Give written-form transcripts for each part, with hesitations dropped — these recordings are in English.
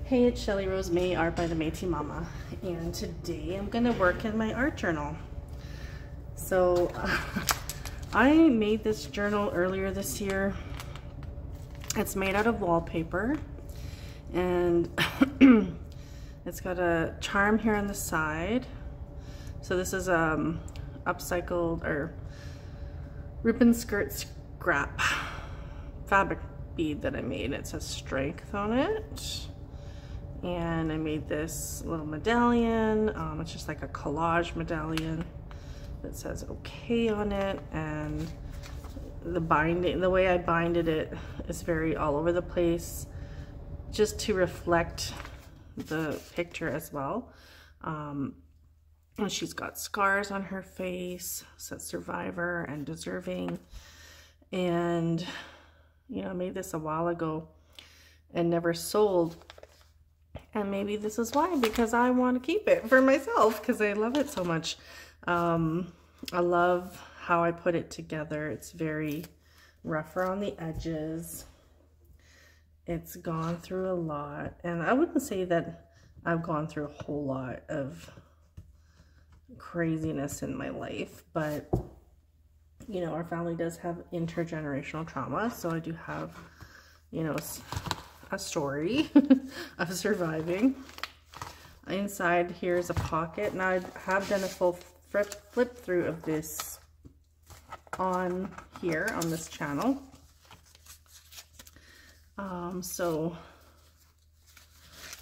Hey, it's Shelly Rose May, Art by the Métis Mama, and today I'm gonna work in my art journal. So I made this journal earlier this year. It's made out of wallpaper, and it's got a charm here on the side. So this is upcycled or ribbon skirt scrap fabric bead that I made. It says strength on it. And I made this little medallion. It's just like a collage medallion that says okay on it, and the binding, the way I binded it is very all over the place, just to reflect the picture as well. And she's got scars on her face, says survivor and deserving. And you know, I made this a while ago and never sold. And maybe this is why, because I want to keep it for myself because I love it so much. I love how I put it together. It's very rough around the edges. It's gone through a lot. And I wouldn't say that I've gone through a whole lot of craziness in my life, but you know, our family does have intergenerational trauma. So I do have, you know, a story of surviving. Inside here is a pocket. Now I have done a full flip through of this on here on this channel. So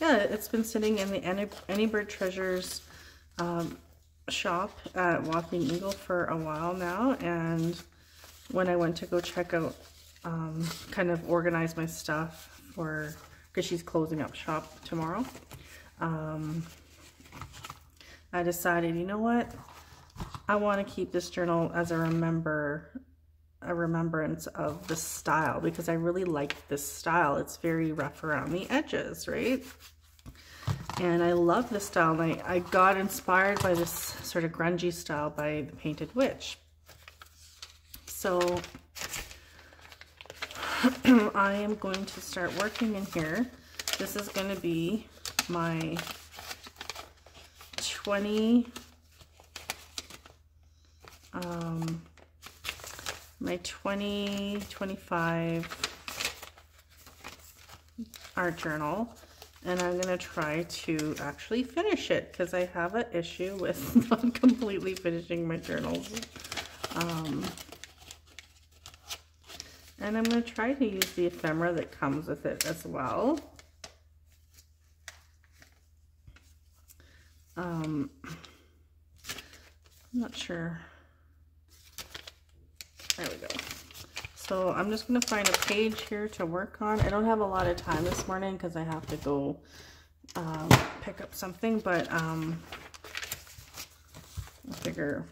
yeah, it's been sitting in the Any Bird Treasures shop at Walking Eagle for a while now, and when I went to go check out kind of organize my stuff for, because she's closing up shop tomorrow, I decided, you know what, I want to keep this journal as a remembrance of the style, because I really like this style. It's very rough around the edges, right? And I love this style, and I got inspired by this sort of grungy style by The Painted Witch. So I am going to start working in here. This is going to be my 2025 art journal, and I'm going to try to actually finish it because I have an issue with not completely finishing my journals. And I'm going to try to use the ephemera that comes with it as well. I'm not sure. There we go. So I'm just going to find a page here to work on. I don't have a lot of time this morning because I have to go pick up something, but I figure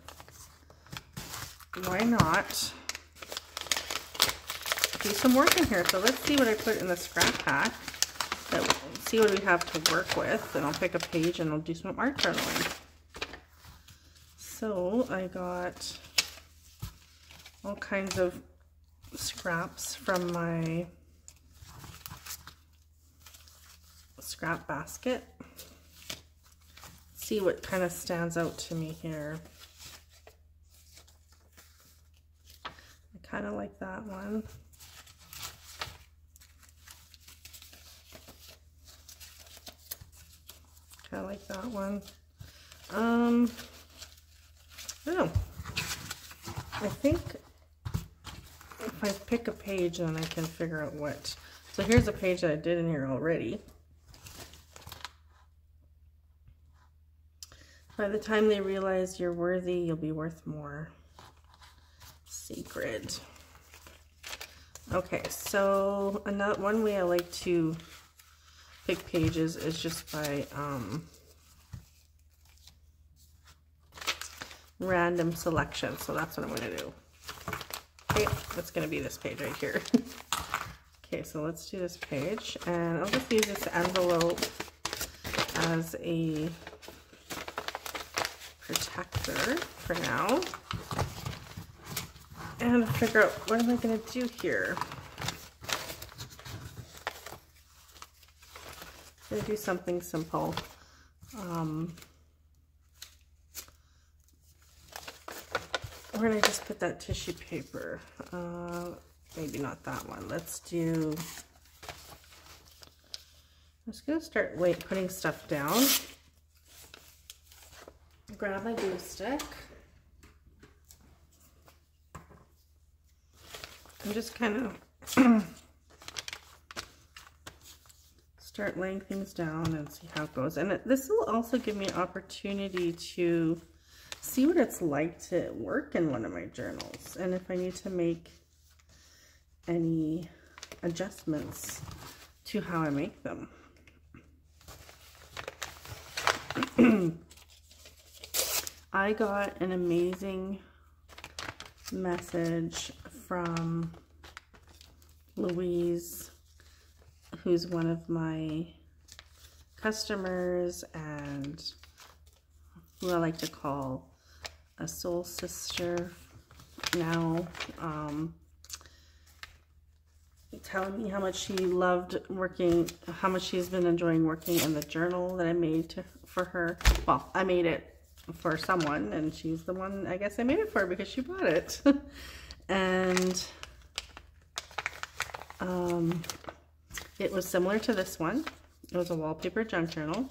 why not do some work in here. So let's see what I put in the scrap pack. See what we have to work with, and I'll pick a page and I'll do some art journaling. So I got all kinds of scraps from my scrap basket. See what kind of stands out to me here. I kind of like that one. I like that one. I don't know. I think if I pick a page, then I can figure out what. So here's a page that I did in here already. By the time they realize you're worthy, you'll be worth more. Sacred. Okay, so another one way I like to pick pages is just by random selection. So that's what I'm going to do. Okay, that's going to be this page right here. Okay, so let's do this page, and I'll just use this envelope as a protector for now, and figure out what am I going to do here. gonna do something simple. Where did I just put that tissue paper? Maybe not that one. Let's do, I'm just gonna start putting stuff down. Grab my glue stick. I'm just kind of start laying things down and see how it goes. And this will also give me an opportunity to see what it's like to work in one of my journals, and if I need to make any adjustments to how I make them. I got an amazing message from Louise, who's one of my customers and who I like to call a soul sister now, telling me how much she loved working, how much she's been enjoying working in the journal that I made for her. Well, I made it for someone, and she's the one I guess I made it for because she bought it. And it was similar to this one. It was a wallpaper junk journal,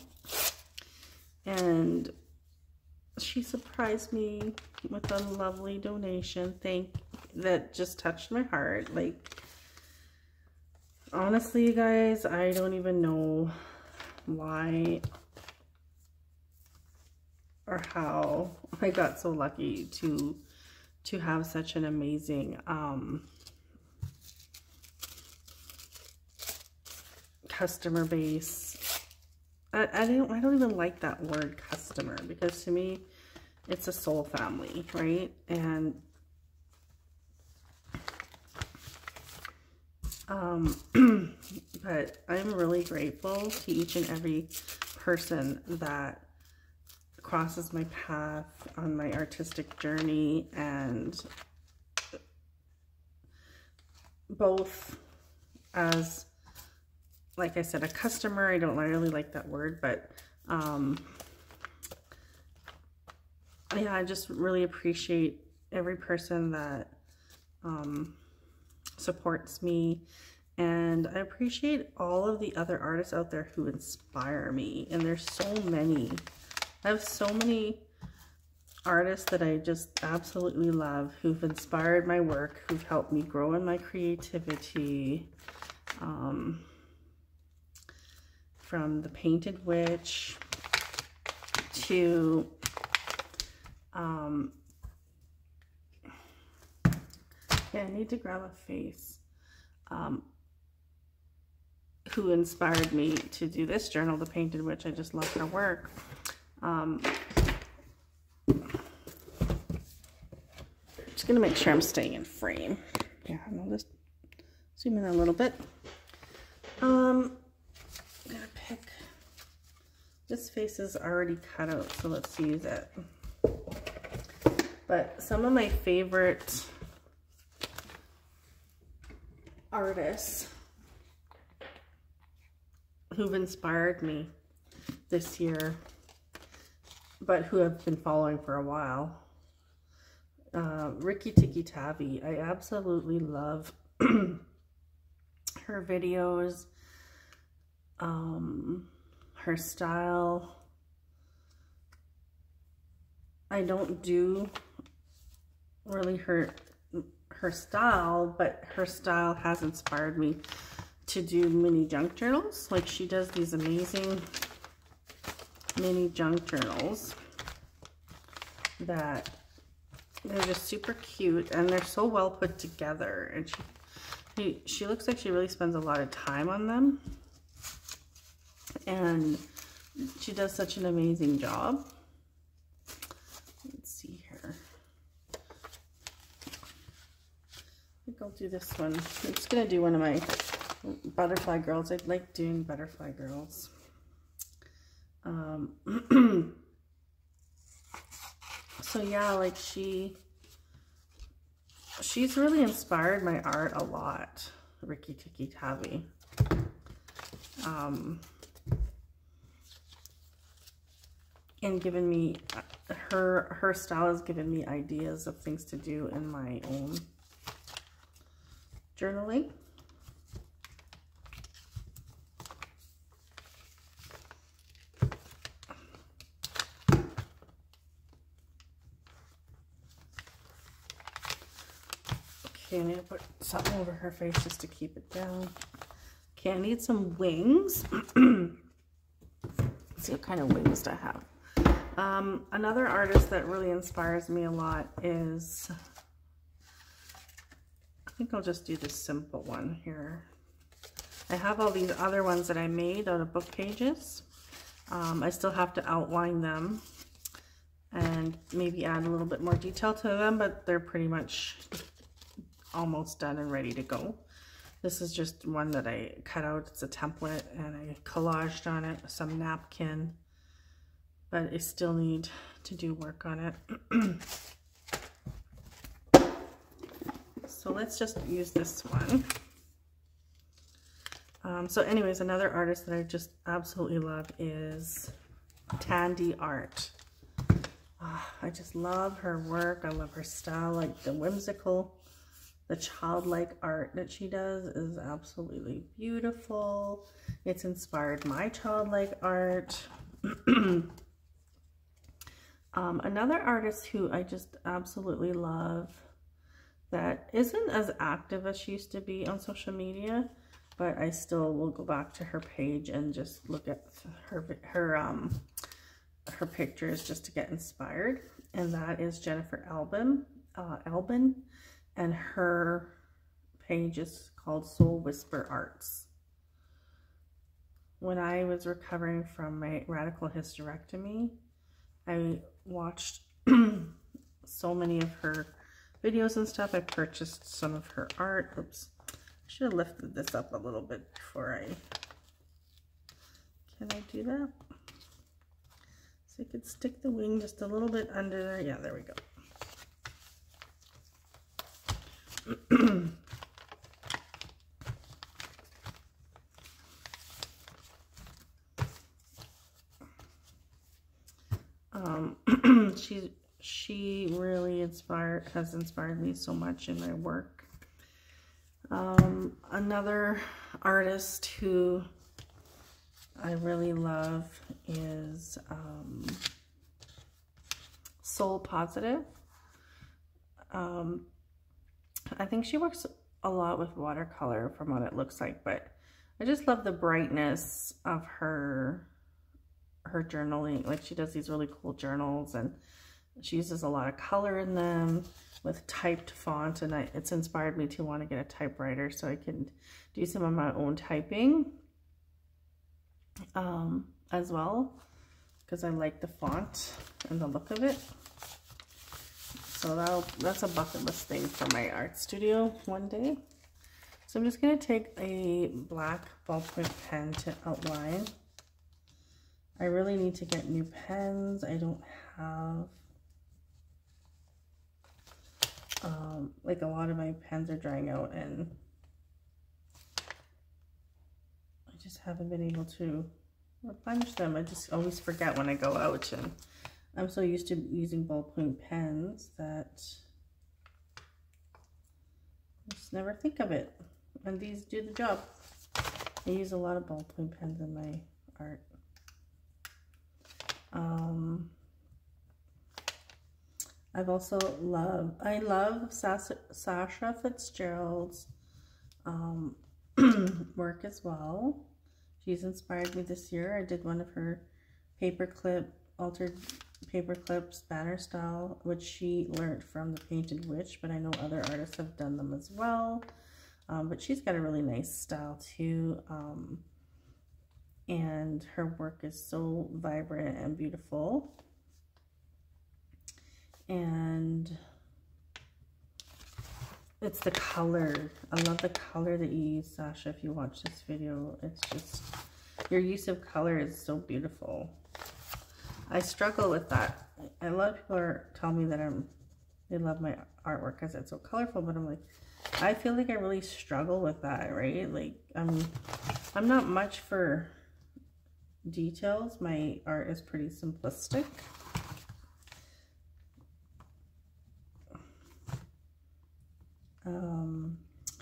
and she surprised me with a lovely donation. That just touched my heart. Like, honestly, you guys, I don't even know why or how I got so lucky to have such an amazing customer base. I don't even like that word customer, because to me it's a soul family, right? And but I'm really grateful to each and every person that crosses my path on my artistic journey, and both as, like I said, a customer. I don't really like that word, but yeah, I just really appreciate every person that supports me, and I appreciate all of the other artists out there who inspire me, and there's so many. I have so many artists that I just absolutely love, who've inspired my work, who've helped me grow in my creativity. From the Painted Witch to yeah, I need to grab a face, who inspired me to do this journal, The Painted Witch. I just love her work. Just gonna make sure I'm staying in frame. Yeah, and I'll just zoom in a little bit. I'm gonna pick, this face is already cut out, so let's use it. But some of my favorite artists who've inspired me this year, but who have been following for a while. Rikki Tikki Tavi. I absolutely love her videos, her style. I don't do really her style, but her style has inspired me to do mini junk journals. Like, she does these amazing mini junk journals that they're just super cute, and they're so well put together, and she looks like she really spends a lot of time on them, and she does such an amazing job. Let's see here. I think I'll do this one. I'm just gonna do one of my butterfly girls. I like doing butterfly girls. So yeah, like she's really inspired my art a lot, Rikki Tikki Tavi. and given me, her style has given me ideas of things to do in my own journaling. Okay, I'm gonna put something over her face just to keep it down. Okay, I need some wings. Let's see what kind of wings I have. Another artist that really inspires me a lot is, I think I'll just do this simple one here. I have all these other ones that I made out of book pages. I still have to outline them and maybe add a little bit more detail to them, but they're pretty much almost done and ready to go. This is just one that I cut out. It's a template and I collaged on it some napkin, but I still need to do work on it. So let's just use this one. So anyways, another artist that I just absolutely love is Tandy Art. I just love her work. I love her style, like the whimsical, the childlike art that she does is absolutely beautiful. It's inspired my childlike art. Another artist who I just absolutely love that isn't as active as she used to be on social media, but I still will go back to her page and just look at her pictures just to get inspired, and that is Jennifer Albin, and her page is called Soul Whisper Arts. When I was recovering from my radical hysterectomy, I watched so many of her videos and stuff. I purchased some of her art. Oops, I should have lifted this up a little bit before I, can I do that? So I could stick the wing just a little bit under there. Yeah, there we go. She really has inspired me so much in my work. Another artist who I really love is Soul Positive. I think she works a lot with watercolor from what it looks like, but I just love the brightness of her journaling. Like, she does these really cool journals and she uses a lot of color in them with typed font, and it's inspired me to want to get a typewriter so I can do some of my own typing as well, because I like the font and the look of it. So that's a bucket list thing for my art studio one day. So I'm just going to take a black ballpoint pen to outline. I really need to get new pens. I don't have, like, a lot of my pens are drying out and I just haven't been able to replenish them. I just always forget when I go out, and I'm so used to using ballpoint pens that I just never think of it. And these do the job. I use a lot of ballpoint pens in my art. I love Sasha Fitzgerald's work as well. She's inspired me this year. I did one of her altered paper clips banner style, which she learned from The Painted Witch, but I know other artists have done them as well. But she's got a really nice style too. And her work is so vibrant and beautiful. And it's the color. I love the color that you use, Sasha, if you watch this video. It's just, your use of color is so beautiful. I struggle with that. A lot of people tell me that they love my artwork because it's so colorful, but I'm like, I feel like I really struggle with that, right? Like, I'm not much for details. My art is pretty simplistic.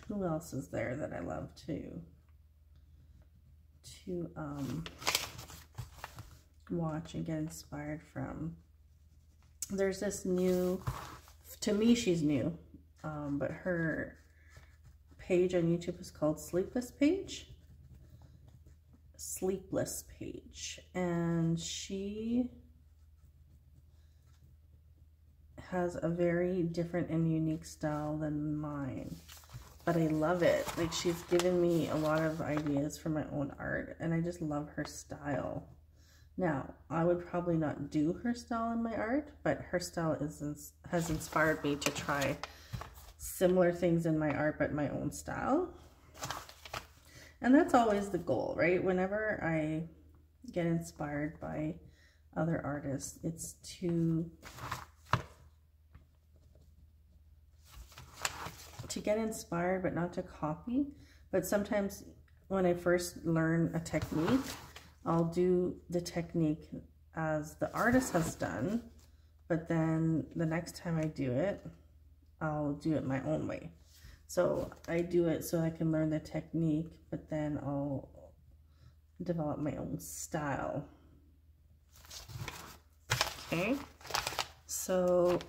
Who else is there that I love to watch and get inspired from? There's this new, to me she's new, but her page on YouTube is called Sleepless Page, and she has a very different and unique style than mine, but I love it. Like, she's given me a lot of ideas for my own art, and I just love her style. Now, I would probably not do her style in my art, but her style has inspired me to try similar things in my art, but my own style. And that's always the goal, right? Whenever I get inspired by other artists, it's to get inspired, but not to copy. But sometimes when I first learn a technique, I'll do the technique as the artist has done, but then the next time I do it, I'll do it my own way. So I do it so I can learn the technique, but then I'll develop my own style. Okay, so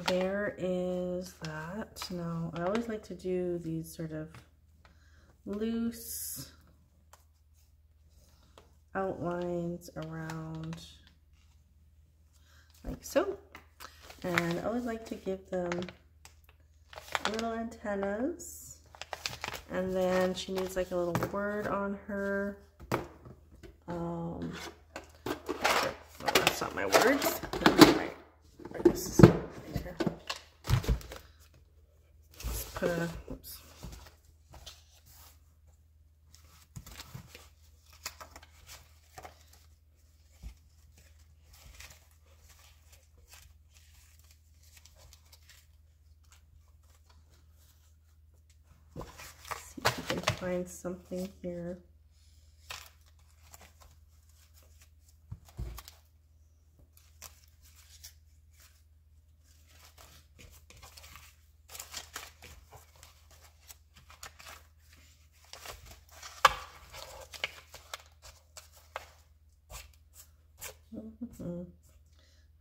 there is that. Now, I always like to do these sort of loose outlines around like so. And I always like to give them little antennas. And then she needs like a little word on her. No, that's not my words. This is here. Let's put a, oops. See if we can find something here.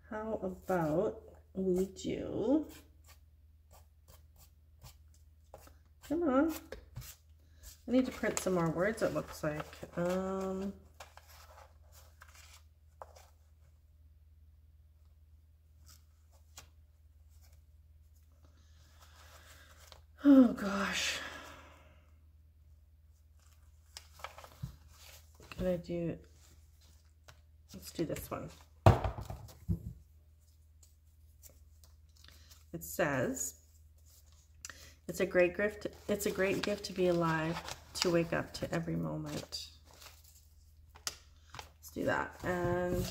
How about we do, come on, I need to print some more words, it looks like. Oh gosh. Can I do, let's do this one. It says, it's a great gift to be alive, to wake up to every moment. Let's do that. And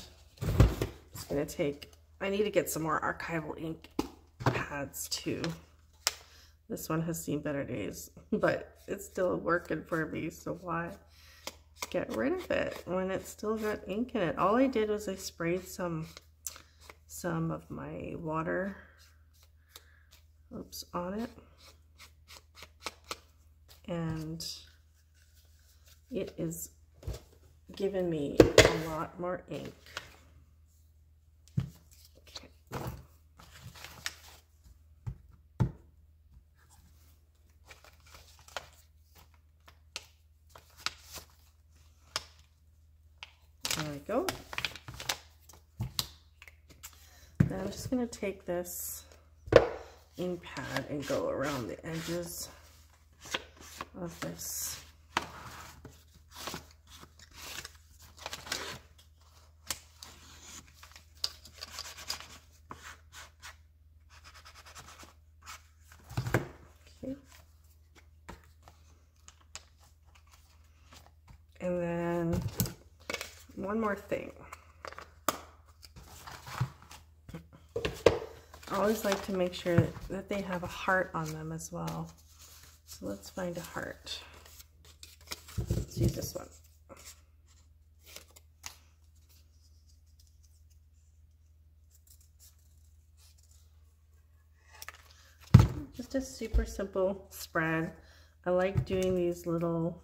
it's gonna take, I need to get some more archival ink pads too. This one has seen better days, but it's still working for me, so why get rid of it when it's still got ink in it? All I did was I sprayed some of my water, oops, on it, and it is giving me a lot more ink. Okay. There we go. Now I'm just going to take this ink pad and go around the edges of this. Okay. And then one more thing. I always like to make sure that they have a heart on them as well. So let's find a heart. Let's use this one. just a super simple spread. I like doing these little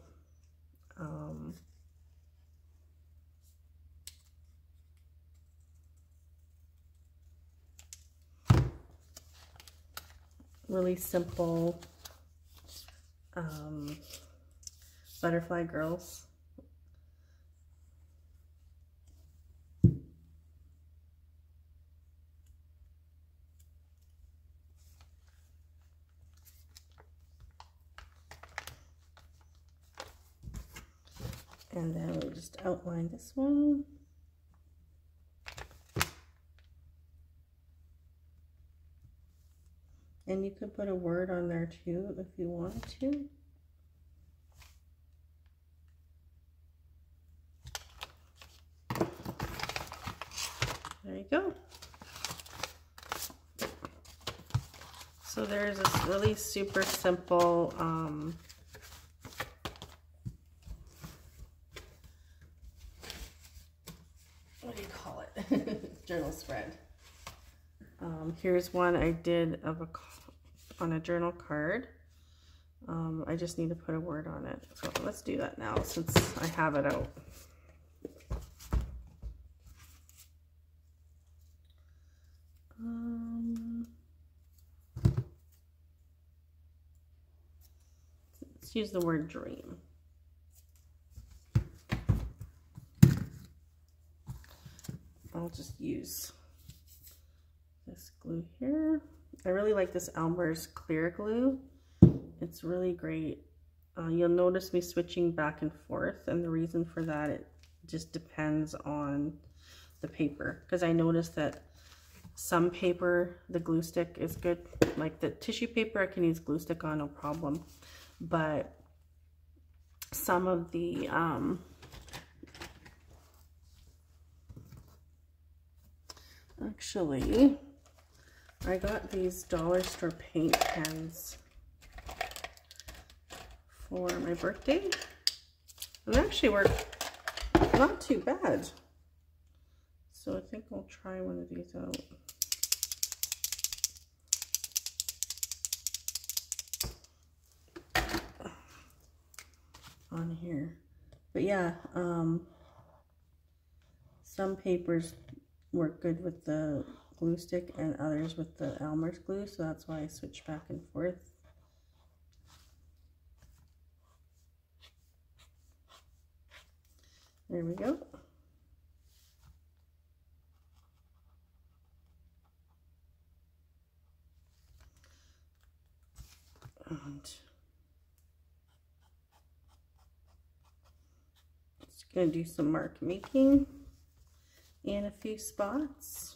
really simple butterfly girls. And then we'll just outline this one. And you could put a word on there too if you wanted to. There you go. So there's this really super simple what do you call it? Journal spread. Here's one I did of on a journal card. I just need to put a word on it. So let's do that now since I have it out. Let's use the word dream. I'll just use this glue here. I really like this Elmer's clear glue. It's really great. You'll notice me switching back and forth, and the reason for that, it just depends on the paper, because I noticed that some paper, the glue stick is good. Like the tissue paper, I can use glue stick on, no problem. But some of the actually, I got these dollar store paint pens for my birthday. And they actually work not too bad. So I think I'll try one of these out. On here. But yeah, some papers work good with the glue stick and others with the Elmer's glue, so that's why I switch back and forth. There we go. And just gonna do some mark making in a few spots.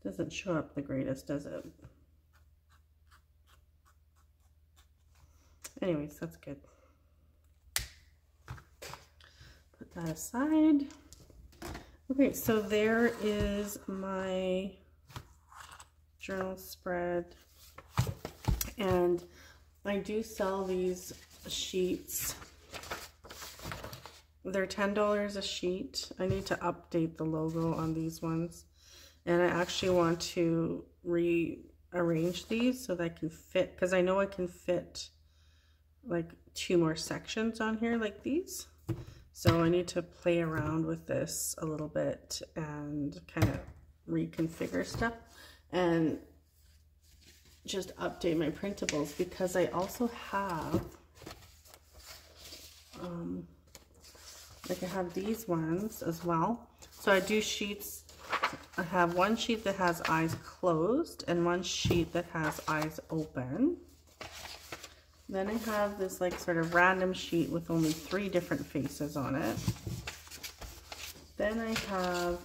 Doesn't show up the greatest, does it? Anyways, that's good. Put that aside. Okay, so there is my journal spread, and I do sell these sheets. They're $10 a sheet. I need to update the logo on these ones, and I actually want to rearrange these so that I can fit, because I know I can fit like 2 more sections on here like these. So I need to play around with this a little bit and kind of reconfigure stuff and just update my printables, because I also have like I have these ones as well. So I do sheets. I have one sheet that has eyes closed and one sheet that has eyes open. Then I have this like sort of random sheet with only 3 different faces on it. Then I have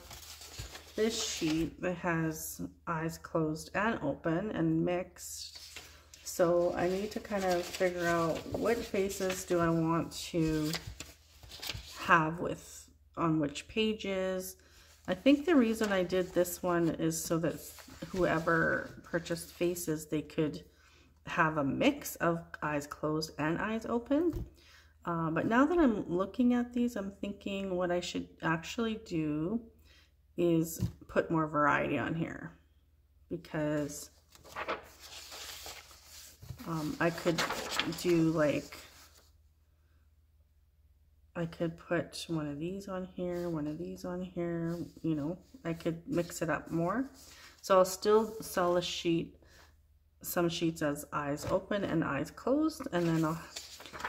this sheet that has eyes closed and open and mixed. So I need to kind of figure out what faces do I want to have with on which pages. I think the reason I did this one is so that whoever purchased faces, they could have a mix of eyes closed and eyes open. But now that I'm looking at these, I'm thinking what I should actually do is put more variety on here, because I could do like, I could put one of these on here, one of these on here, you know, I could mix it up more. So I'll still sell a sheet, some sheets as eyes open and eyes closed, and then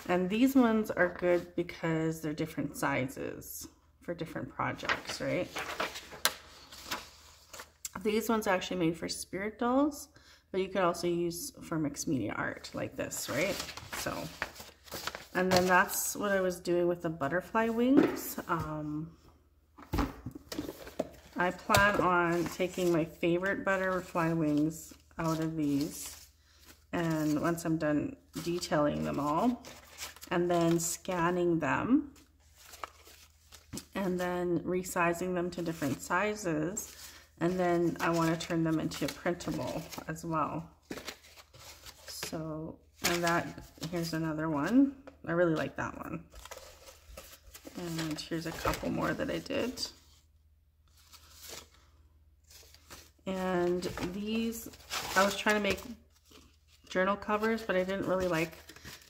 and these ones are good because they're different sizes for different projects, right? These ones are actually made for spirit dolls, but you could also use for mixed media art like this, right? So, and then that's what I was doing with the butterfly wings. I plan on taking my favorite butterfly wings out of these, and once I'm done detailing them all, and then scanning them, and then resizing them to different sizes, and then I want to turn them into a printable as well. So, and that, here's another one. I really like that one. And here's a couple more that I did. And these, I was trying to make journal covers, but I didn't really like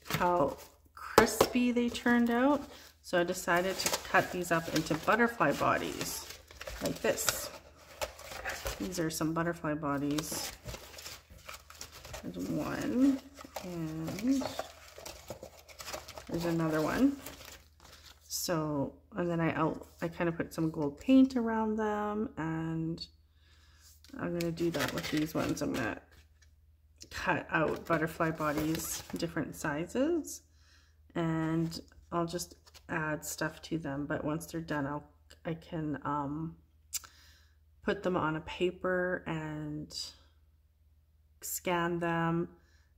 how crispy they turned out. So I decided to cut these up into butterfly bodies like this. These are some butterfly bodies. There's one, and there's another one. So, and then I kind of put some gold paint around them, and I'm gonna do that with these ones. I'm gonna cut out butterfly bodies, different sizes, and I'll just add stuff to them. But once they're done, I can put them on a paper and scan them,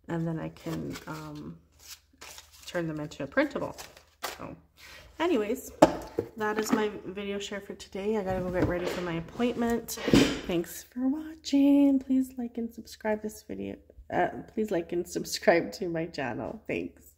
and then I can turn them into a printable. So anyways, that is my video share for today. I gotta go get ready for my appointment. Thanks for watching. Please like and subscribe this video. Please like and subscribe to my channel. Thanks.